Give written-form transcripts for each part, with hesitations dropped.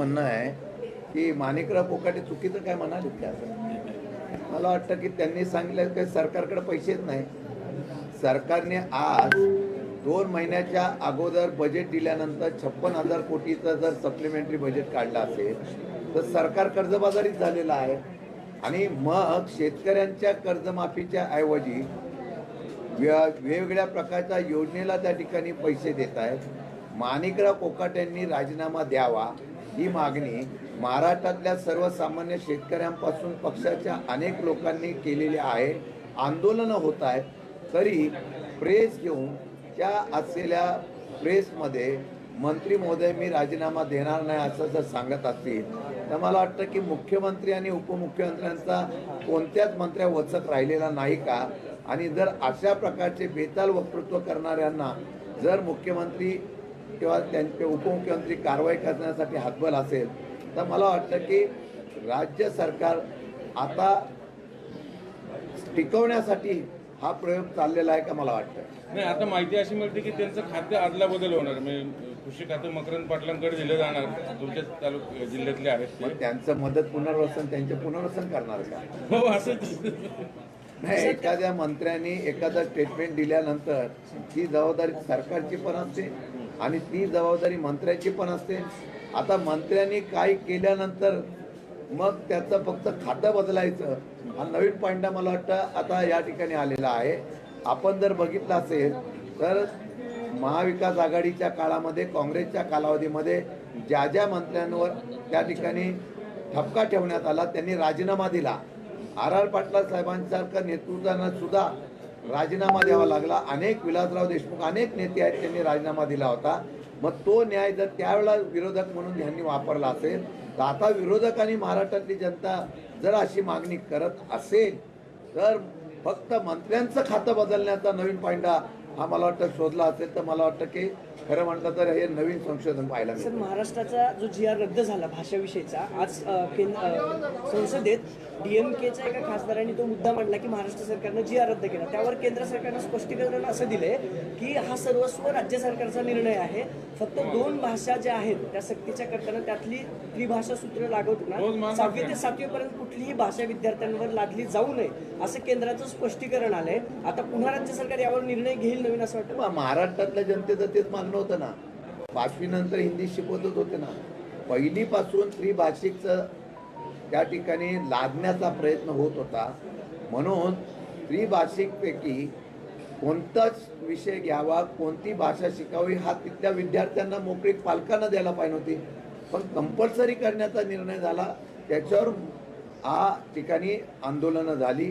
म्हणणं आहे की माणिकराव कोकाटे चुकीचं काय म्हणाले का? मला वाटतं की त्यांनी सांगितलं की सरकारकडे पैसेच नाही. सरकारने आज 2 महिन्याच्या अगोदर बजेट दिल्यानंतर 56,000 कोटीचं जर सप्लिमेंटरी बजेट काढलं असेल तर सरकार कर्जबाजारीच झालेलं आहे. आणि मग शेतकऱ्यांच्या कर्जमाफीच्या ऐवजी वेगवेगळ्या प्रकारच्या योजनेला त्या ठिकाणी पैसे देत आहेत. माणिकराव कोकाटेंनी राजीनामा द्यावा ही मागणी महाराष्ट्रातल्या सर्वसामान्य शेतकऱ्यांपासून पक्षाच्या अनेक लोकांनी केलेली आहे. आंदोलनं होत आहेत. तरी प्रेस घेऊन त्या असलेल्या प्रेसमध्ये मंत्री महोदय मी राजीनामा देणार नाही असं जर सांगत असतील तर मला वाटतं की मुख्यमंत्री आणि उपमुख्यमंत्र्यांचा कोणत्याच मंत्र्या वचक राहिलेला नाही का? आणि जर अशा प्रकारचे बेताल वक्तृत्व करणाऱ्यांना जर मुख्यमंत्री किंवा त्यांचे उपमुख्यमंत्री कारवाई करण्यासाठी हातबल असेल तर मला वाटतं की राज्य सरकार आता टिकवण्यासाठी हा प्रयोग चाललेला आहे का मला वाटतं. नाही, आता माहिती अशी मिळते की त्यांचं खाते अदला बदल होणार, म्हणजे कृषी खाते मकरंद पाटलांकडे दिलं जाणार, तुमच्या जिल्ह्यातले आहेत मग त्यांचं मदत पुनर्वसन त्यांचे पुनर्वसन करणार का? हो असंच नाही, एखाद्या मंत्र्यांनी एखादा स्टेटमेंट दिल्यानंतर ती जबाबदारी सरकारची पण असते आणि ती जबाबदारी मंत्र्याची पण असते. आता मंत्र्यांनी काय केल्यानंतर मग त्याचं फक्त खातं बदलायचं हा नवीन पॉईंट मला वाटतं आता या ठिकाणी आलेला आहे. आपण जर बघितलं असेल तर महाविकास आघाडीच्या काळामध्ये काँग्रेसच्या कालावधीमध्ये ज्या ज्या मंत्र्यांवर त्या ठिकाणी ठपका ठेवण्यात आला त्यांनी राजीनामा दिला. आर पाटला साहेबांसारखं नेतृत्वांना सुद्धा राजीनामा द्यावा लागला. अनेक विलासराव देशमुख अनेक नेते आहेत त्यांनी राजीनामा दिला होता. मग तो न्याय जर त्यावेळेला विरोधक म्हणून यांनी वापरला असेल तर आता विरोधकांनी महाराष्ट्रातली जनता जर अशी मागणी करत असेल तर फक्त मंत्र्यांचं खातं बदलण्याचा नवीन पॉईंट हा मला वाटतं शोधला असेल तर मला वाटतं की खरं म्हटलं तर हे नवीन संशोधन पाहायला सर, महाराष्ट्राचा जो GR रद्द झाला भाषाविषयीचा, आज संसदेत DMKच्या एका खासदारांनी तो मुद्दा मांडला की महाराष्ट्र सरकारनं GR रद्द केला. त्यावर केंद्र सरकारनं स्पष्टीकरण असं दिलंय की हा सर्वस्व राज्य सरकारचा निर्णय आहे. फक्त 2 भाषा ज्या आहेत त्या सक्तीच्या करताना त्यातली त्रिभाषा सूत्र लागू होणार. 6वी ते 7वी पर्यंत कुठलीही भाषा विद्यार्थ्यांवर लादली जाऊ नये असं केंद्राचं स्पष्टीकरण आलंय. आता पुन्हा राज्य सरकार यावर निर्णय घेईल नवीन असं वाटतं. महाराष्ट्रातल्या जनतेचं तेच मागणं होतं ना. 5वी नंतर हिंदी शिकवतच होते ना. पहिलीपासून त्रिभाषिकचं त्या ठिकाणी लादण्याचा प्रयत्न होत होता. म्हणून त्रिभाषिकपैकी कोणताच विषय घ्यावा, कोणती भाषा शिकावी हा तिथल्या विद्यार्थ्यांना मोकळीक पालकांना द्यायला पाहिजे होती. पण कंपल्सरी करण्याचा निर्णय झाला. त्याच्यावर ठिकाणी आंदोलनं झाली.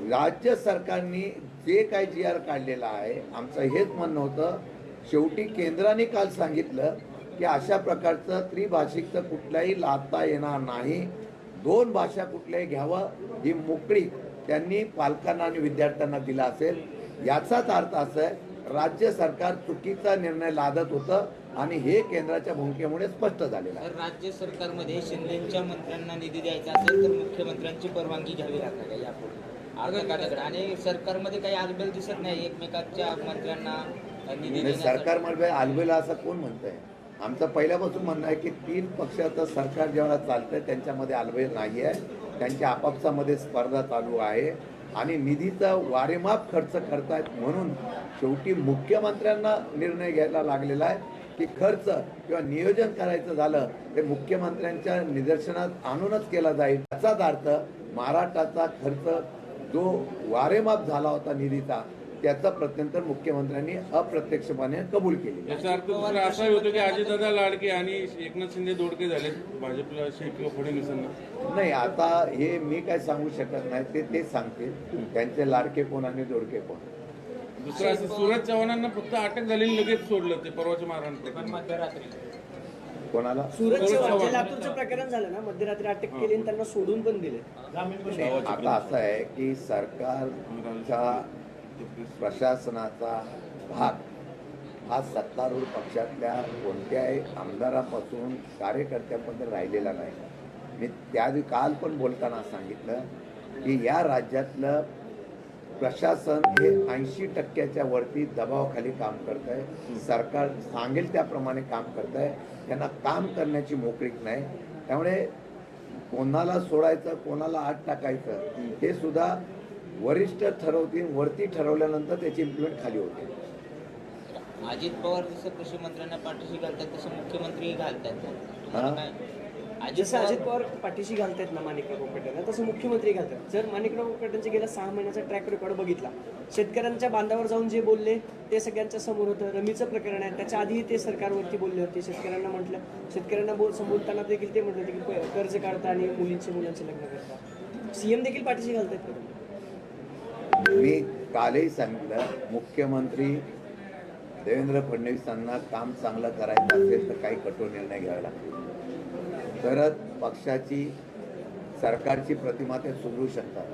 राज्य सरकारने जे काय GR काढलेला आहे आमचं हेच म्हणणं होतं. शेवटी केंद्राने काल सांगितलं की अशा प्रकारचं त्रिभाषिकचं कुठल्याही लादता येणार नाही. 2 भाषा कुठल्याही घ्यावं ही मोकळी त्यांनी पालकांना आणि विद्यार्थ्यांना दिला असेल. याचाच अर्थ असा आहे राज्य सरकार चुकीचा निर्णय लादत होतं आणि हे केंद्राच्या भूमिकेमुळे स्पष्ट झालेलं आहे. राज्य सरकारमध्ये शिंदेच्या मंत्र्यांना निधी द्यायचा असेल तर मुख्यमंत्र्यांची परवानगी घ्यावी लागणार आहे यापुढे आणि सरकारमध्ये काही आलबेल दिसत नाही एकमेकांच्या मंत्र्यांना निधी. सरकारमध्ये आलबेल असं कोण म्हणतंय? आमचं पहिल्यापासून म्हणणं आहे की 3 पक्षाचं सरकार जेव्हा चालतंय त्यांच्यामध्ये आलबेल नाही आहे. त्यांच्या आपापसामध्ये स्पर्धा चालू आहे आणि निधीचा वारेमाप खर्च करतायत. म्हणून शेवटी मुख्यमंत्र्यांना निर्णय घ्यायला लागलेला आहे की खर्च किंवा नियोजन करायचं झालं ते मुख्यमंत्र्यांच्या निदर्शनात आणूनच केला जाईल. याचाच अर्थ महाराष्ट्राचा खर्च जो वारेमाप झाला होता निधीचा त्याचा प्रत्यंतर मुख्यमंत्र्यांनी अप्रत्यक्षपणे कबूल केली. याचा अर्थ दुसरा असाही होतो की अजितदादा लाडके आणि एकनाथ शिंदे दोडके झाले भाजपला किंवा फडणवीसांना. नाही, आता हे मी काय सांगू शकत नाही. ते सांगतील त्यांचे लाडके कोण आणि दोडके कोण. दुसरं असं सूरज चव्हाणांना फक्त अटक झालेली लगेच सोडलं ते परवाच्या महाराष्ट्रात मध्यरात्री. कोणाला? सूरज चव्हाण जे लातूरचं प्रकरण झालं ना, मध्यरात्री अटक केली आणि त्यांना सोडून पण दिले. आता असं आहे की सरकारचा प्रशासनाचा भाग हा सत्तारूढ पक्षातल्या कोणत्याही आमदारापासून कार्यकर्त्यापर्यंत राहिलेला नाही. मी काल पण बोलताना सांगितलं की या राज्यातलं प्रशासन हे 80% वरती दबावाखाली काम करत आहे. सरकार सांगेल त्याप्रमाणे काम करत आहे. त्यांना काम करण्याची मोकळीक नाही. त्यामुळे कोणाला सोडायचं, कोणाला आत टाकायचं हे सुद्धा वरिष्ठ ठरवतील. वरती ठरवल्यानंतर त्याची इम्प्लिमेंट खाली होते. अजित पवार जसं कृषी मंत्र्यांना पाठीशी घालतात तसं मुख्यमंत्री घालतात. तुम्हाला काय? जसं अजित पवार पाठीशी घालतायत ना माणिकराव कोकाटेंना, तसं मुख्यमंत्री घालतात. जर माणिकराव कोकाटेंचे गेल्या 6 महिन्याचा ट्रॅक रेकॉर्ड बघितला, शेतकऱ्यांच्या बांधावर जाऊन जे बोलले ते सगळ्यांच्या समोर होतं. रमीचं प्रकरण आहे, त्याच्या आधीही ते सरकारवरती बोलले होते. शेतकऱ्यांना म्हटलं, शेतकऱ्यांना संबोधताना देखील ते म्हणत होते की कर्ज काढता आणि मुलांचे लग्न करता. सीएम देखील पाठीशी घालतायत का? मी कालही सांगितलं, मुख्यमंत्री देवेंद्र फडणवीसांना काम चांगलं करायचं असेल तर काही कठोर निर्णय घ्यावे लागतील. तरच पक्षाची, सरकारची प्रतिमा ते सुधरू शकतात.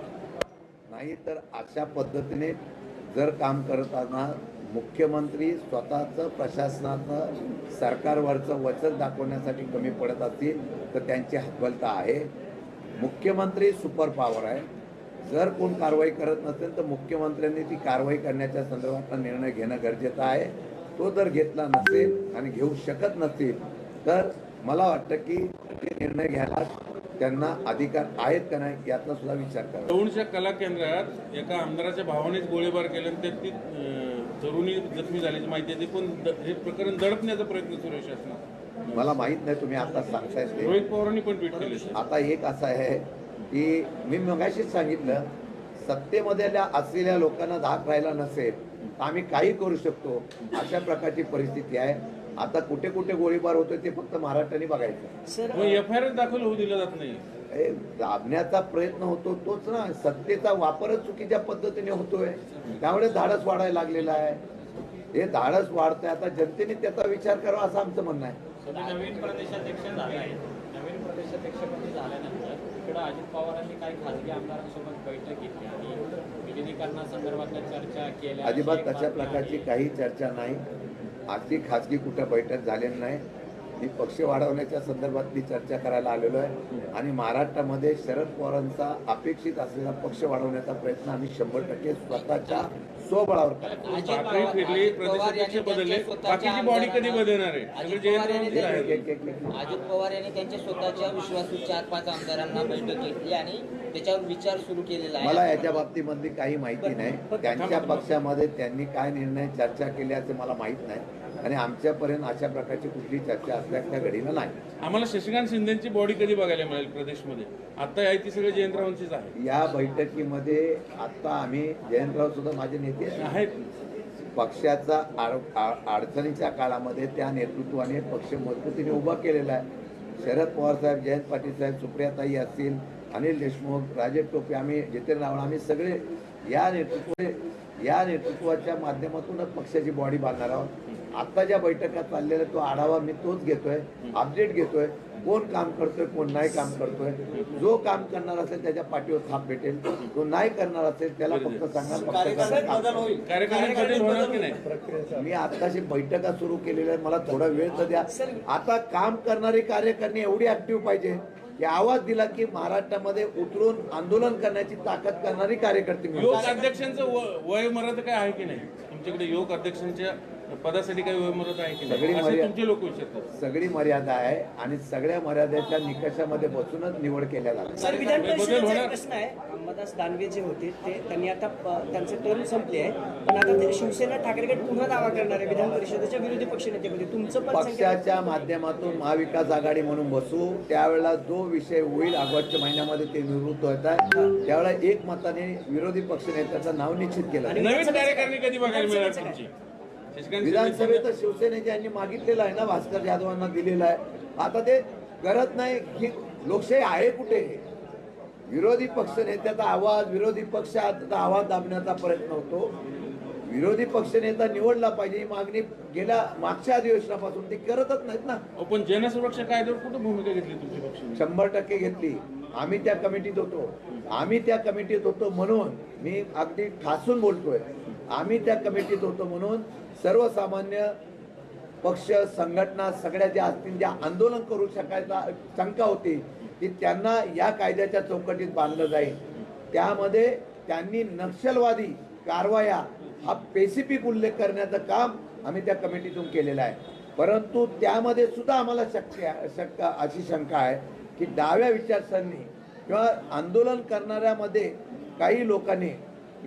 नाही तर अशा पद्धतीने जर काम करताना मुख्यमंत्री स्वतःचं, प्रशासनाचं, सरकारवरचं वचन दाखवण्यासाठी कमी पडत असतील तर त्यांची हतबलता आहे. मुख्यमंत्री सुपर पॉवर आहे. जर कोण कारवाई करत नसेल तर मुख्यमंत्र्यांनी ती कारवाई करण्याच्या संदर्भातला निर्णय घेणं गरजेचं आहे. तो जर घेतला नसेल आणि घेऊ शकत नसेल तर मला वाटतं की ते निर्णय घ्यायला त्यांना अधिकार आहेत का नाही याचा सुद्धा विचार करा. दौंडच्या कला केंद्रात एका आमदाराच्या भावानेच गोळीबार केल्यानंतर ती तरुणी जखमी झाल्याची माहिती आहे. पण हे प्रकरण दडपण्याचा प्रयत्न सुरू आहे शासनाचा. मला माहित नाही तुम्ही आता सांगताय ते. रोहित पवारांनी पण ट्विट केले. आता एक असं आहे की मी मगाशीच सांगितलं, सत्तेमध्ये असलेल्या लोकांना धाक राहिला नसेल तर आम्ही काही करू शकतो, अशा प्रकारची परिस्थिती आहे. आता कुठे कुठे गोळीबार होतोय ते फक्त महाराष्ट्राने बघायचं. सर, एफआयआर दाखल होऊ दिला जात नाही. दाबण्याचा प्रयत्न होतो तोच ना. सत्तेचा वापरच चुकीच्या पद्धतीने होतोय. त्यामुळे धाडस वाढायला लागलेलं आहे. हे धाडस वाढतंय. आता जनतेने त्याचा विचार करावा असं आमचं म्हणणं आहे. नवीन प्रदेशाध्यक्ष झाले आहेत. नवीन प्रदेशाध्यक्षपदी झाल्यानंतर इकडं अजित पवारांनी काही खासगी आमदारांसोबत बैठक घेतली आणि विलिनीकरणासंदर्भातल्या चर्चा केल्या. अजिबात तशा प्रकारची काही चर्चा नाही. अगदी खाजगी कुठं बैठक झालेली नाही. मी पक्ष वाढवण्याच्या संदर्भातली चर्चा करायला आलेलो आहे आणि महाराष्ट्रामध्ये शरद पवारांचा अपेक्षित असलेला पक्ष वाढवण्याचा प्रयत्न आम्ही 100% स्वतःच्या स्वबळावर करतो. पाकळी फिरली, प्रदेशाध्यक्ष बदलले, बाकीची बॉडी कधी बदलणार आहे? सगळे जयंत आहे. अजित पवार यांनी त्यांच्या स्वतःच्या विश्वासू 4-5 आमदारांना बैठक घेतली आणि त्याच्यावर विचार सुरू केलेला आहे. मला याच्या बाबतीमधली काही माहिती नाही. त्यांच्या पक्षामध्ये त्यांनी काय निर्णय चर्चा केल्याचे मला माहीत नाही आणि आमच्यापर्यंत अशा प्रकारची कुठली चर्चा असल्याच्या घडीनं नाही. आम्हाला शशिकांत शिंदेची बॉडी कधी बघायला मिळेल प्रदेशमध्ये? आता आहे ती सगळे जयंतरावांचीच आहे. या बैठकीमध्ये आता आम्ही, जयंतराव सुद्धा माझे नेते आहेत. पक्षाचा अडचणीच्या काळामध्ये त्या नेतृत्वाने पक्ष मजबूतीने उभा केलेला आहे. शरद पवार साहेब, जयंत पाटील साहेब, सुप्रियाताई असतील, अनिल देशमुख, राजेश टोपे, आम्ही जितेंद्र रावळ, आम्ही सगळे या नेतृत्वाच्या माध्यमातूनच पक्षाची बॉडी बांधणार आहोत. आता ज्या बैठका चाललेल्या तो आढावा मी तोच घेतोय, अपडेट घेतोय. कोण काम करतोय, कोण नाही काम करतोय. जो काम करणार असेल त्याच्या पाठीवर थाप भेटेल. जो नाही करणार असेल त्याला फक्त सांगा कार्यक्रमात बदल होणार की नाही? मी आताशी बैठका सुरू केलेल्या आहेत. मला थोडा वेळ तर द्या. आता काम करणारी कार्यकारिणी एवढी ऍक्टिव्ह पाहिजे की आवाज दिला की महाराष्ट्रामध्ये उतरून आंदोलन करण्याची ताकद करणारी कार्यकर्ते मिळतील. योग अध्यक्षांचं वय मर्यादा काय आहे की नाही तुमच्याकडे? योग अध्यक्षांच्या पदासाठी काही वय मर्यादा आहे की नाही असे तुमचे लोक विचारतात. सगळी मर्यादा आहे आणि सगळ्या मर्यादेच्या निकषामध्ये बसूनच निवड केल्या जातात. सर, विधान परिषदेचा एक प्रश्न आहे. अंबादास दानवे जे होते त्यांनी आता त्यांचे टर्म संपले आहे, पण आता ते शिवसेना ठाकरे गट पुन्हा दावा करणार आहे विधान परिषदेच्या विरोधी पक्षनेतेपदी. तुमचं पक्षाच्या माध्यमातून महाविकास आघाडी म्हणून बसू. त्यावेळेला जो विषय होईल ऑगस्टच्या महिन्यामध्ये ते निवृत्त होत आहे, त्यावेळेला एक मताने विरोधी पक्षनेत्याचं नाव निश्चित केलं. नवीन कार्यकारिणी कधी बघायला मिळणार तुमची? विधानसभेत शिवसेनेचे यांनी मागितलेलं आहे ना, भास्कर जाधवांना दिलेलं आहे. आता ते करत नाही. ही लोकशाही आहे कुठे? विरोधी पक्ष नेत्याचा आवाज, विरोधी पक्षाचा आवाज दाबण्याचा प्रयत्न होतो. विरोधी पक्षनेता निवडला पाहिजे ही मागणी मागच्या अधिवेशनापासून ते करतच नाहीत ना. पण जनसुरक्षा कायद्यावर कुठं भूमिका घेतली तुमची पक्ष? 100% घेतली. आम्ही त्या कमिटीत होतो म्हणून मी अगदी ठासून बोलतोय. आम्ही त्या कमिटीत होतो म्हणून सर्वसामान्य पक्ष, संघटना सगळ्या ज्या असतील, ज्या आंदोलन करू शकायचा शंका होती की त्यांना या कायद्याच्या चौकटीत बांधलं जाईल. त्यामध्ये त्यांनी नक्षलवादी कारवाया हा स्पेसिफिक उल्लेख करण्याचं काम आम्ही त्या कमिटीतून केलेलं आहे. परंतु त्यामध्ये सुद्धा आम्हाला अशी शंका आहे की डाव्या विचारसरणी किंवा आंदोलन करणाऱ्यामध्ये काही लोकांनी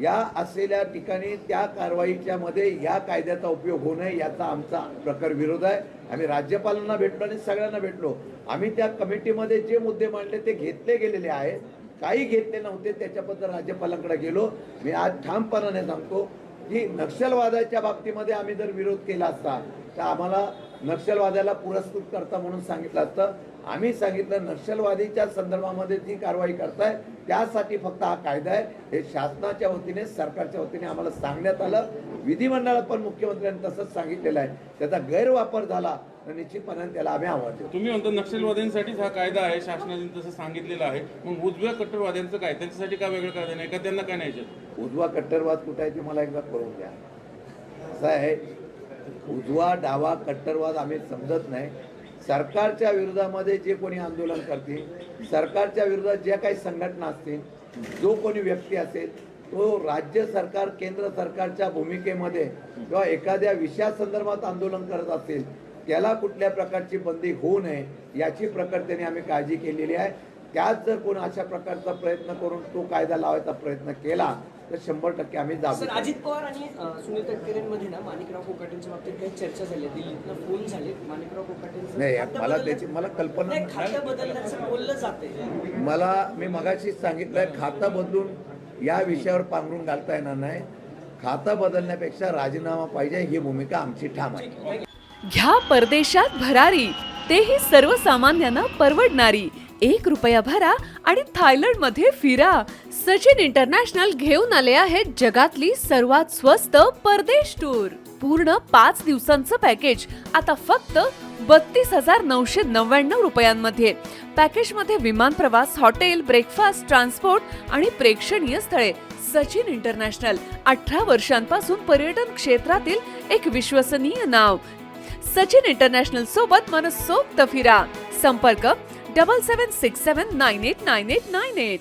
या असलेल्या ठिकाणी त्या कारवाईच्या मध्ये या कायद्याचा उपयोग होऊ नये याचा आमचा प्रखर विरोध आहे. आम्ही राज्यपालांना भेटलो आणि सगळ्यांना भेटलो. आम्ही त्या कमिटीमध्ये जे मुद्दे मांडले ते घेतले गेलेले आहेत, काही घेतले नव्हते त्याच्याबद्दल राज्यपालांकडे गेलो. मी आज ठामपणाने सांगतो की नक्षलवादाच्या बाबतीमध्ये आम्ही जर विरोध केला असता तर आम्हाला नक्षलवादाला पुरस्कृत करता म्हणून सांगितलं असतं. आम्ही सांगितलं नक्षलवादीच्या संदर्भामध्ये जी कारवाई करताय त्यासाठी फक्त हा कायदा आहे हे शासनाच्या वतीने सरकारच्या वतीने आम्हाला सांगण्यात आलं. विधिमंडळात पण मुख्यमंत्र्यांनी तसंच सांगितलेलं आहे. त्याचा गैरवापर झाला तर निश्चितपणे त्याला आम्ही आव्हान देऊ. तुम्ही म्हणता नक्षलवाद्यांसाठीच हा कायदा आहे, शासनाने तसं सांगितलेलं आहे. मग उजव्या कट्टरवाद्यांचं काय, त्यांच्यासाठी काय वेगळं कायदा नाही का? त्यांना काय नाही याच्यात? उजवा कट्टरवाद कुठे आहे ते मला एकदा कळून द्या. असं आहे, उजवा डावा कट्टरवाद आम्ही समजत नाही. सरकारच्या विरोधामध्ये जे कोणी आंदोलन करतील, सरकारच्या विरोधात ज्या काही संघटना असतील, जो कोणी व्यक्ती असेल तो राज्य सरकार केंद्र सरकारच्या भूमिकेमध्ये किंवा एखाद्या विषयासंदर्भात आंदोलन करत असेल त्याला कुठल्या प्रकारची बंदी होऊ नये याची प्रकर्तेने आम्ही काळजी केलेली आहे. त्यात जर कोण अशा प्रकारचा प्रयत्न करून तो कायदा लावायचा प्रयत्न केला तर 100% आम्ही जाऊ. सर, अजित पवार आणि सुनील तटकरेंमध्ये ना माणिकराव कोकाटेंच्या बाबतीत काही चर्चा झाली, दिल्लीतनं फोन झाले. माणिकराव कोकाटेंचं नाही, खातं मला बदललं- त्याची मला कल्पना नाही, खातं बदलण्याचं बोललं जाते. मी मगाशीच सांगितलंय खातं बदलून या विषयावर पांघरून घालता येणार नाही. खातं बदलण्यापेक्षा राजीनामा पाहिजे ही भूमिका आमची ठाम आहे. घ्या परदेशात भरारी, तेही सर्वसामान्यांना परवडणारी. 1 रुपया भरा आणि थायलंडमध्ये फिरा. सचिन इंटरनॅशनल घेऊन आले आहेत जगातली सर्वात स्वस्त परदेश टूर. पूर्ण 5 दिवसांचं पॅकेज आता फक्त 32,999 रुपयांमध्ये. पॅकेजमध्ये विमान प्रवास, हॉटेल, ब्रेकफास्ट, ट्रान्सपोर्ट आणि प्रेक्षणीय स्थळे. सचिन इंटरनॅशनल 18 वर्षांपासून पर्यटन क्षेत्रातील एक विश्वसनीय नाव. सचिन इंटरनॅशनल सोबत मनसोक्त फिरा. संपर्क 7767989898.